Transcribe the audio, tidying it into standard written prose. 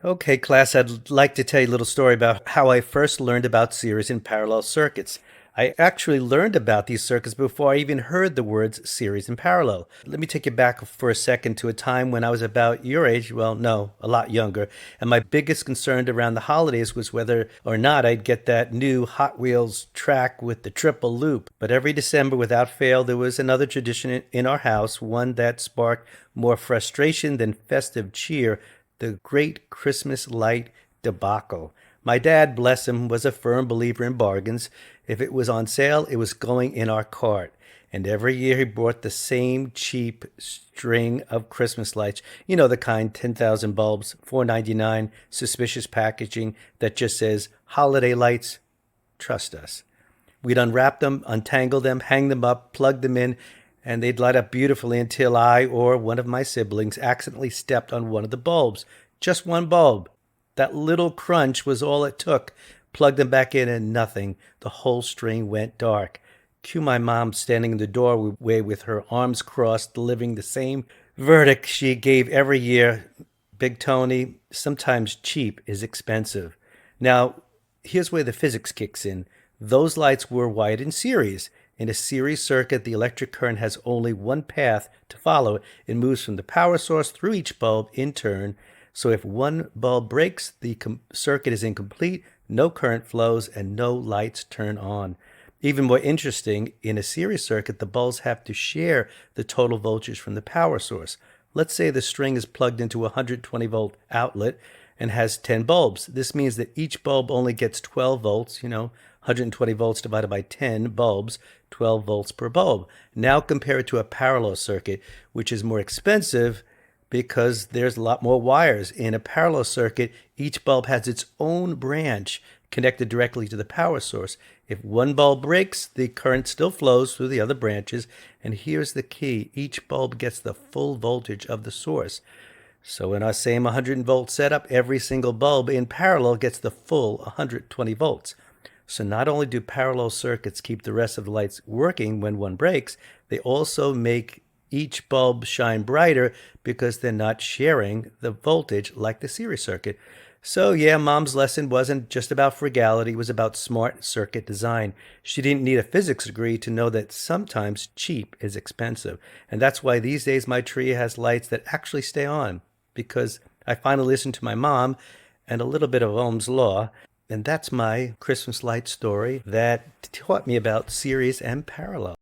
Okay, class, I'd like to tell you a little story about how I first learned about series and parallel circuits. I actually learned about these circuits before I even heard the words series and parallel. Let me take you back for a second to a time when I was about your age, well, no, a lot younger, and my biggest concern around the holidays was whether or not I'd get that new Hot Wheels track with the triple loop. But every December, without fail, there was another tradition in our house, one that sparked more frustration than festive cheer: the great Christmas light debacle. My dad, bless him, was a firm believer in bargains. If it was on sale, it was going in our cart. And every year he bought the same cheap string of Christmas lights. You know, the kind, 10,000 bulbs, $4.99, suspicious packaging that just says holiday lights, trust us. We'd unwrap them, untangle them, hang them up, plug them in, and they'd light up beautifully until I or one of my siblings accidentally stepped on one of the bulbs. Just one bulb. That little crunch was all it took. Plugged them back in and nothing. The whole string went dark. Cue my mom standing in the doorway with her arms crossed, delivering the same verdict she gave every year. Big Tony, sometimes cheap is expensive. Now, here's where the physics kicks in. Those lights were wired in series. In a series circuit, the electric current has only one path to follow. It moves from the power source through each bulb in turn. So if one bulb breaks, the circuit is incomplete, no current flows, and no lights turn on. Even more interesting, in a series circuit, the bulbs have to share the total voltage from the power source. Let's say the string is plugged into a 120 volt outlet and has 10 bulbs. This means that each bulb only gets 12 volts, 120 volts divided by 10 bulbs, 12 volts per bulb. Now compare it to a parallel circuit, which is more expensive because there's a lot more wires. In a parallel circuit, each bulb has its own branch connected directly to the power source. If one bulb breaks, the current still flows through the other branches. And here's the key: each bulb gets the full voltage of the source. So in our same 100-volt setup, every single bulb in parallel gets the full 120 volts. So not only do parallel circuits keep the rest of the lights working when one breaks, they also make each bulb shine brighter because they're not sharing the voltage like the series circuit. So yeah, Mom's lesson wasn't just about frugality, it was about smart circuit design. She didn't need a physics degree to know that sometimes cheap is expensive. And that's why these days my tree has lights that actually stay on, because I finally listened to my mom and a little bit of Ohm's law. And that's my Christmas light story that taught me about series and parallel.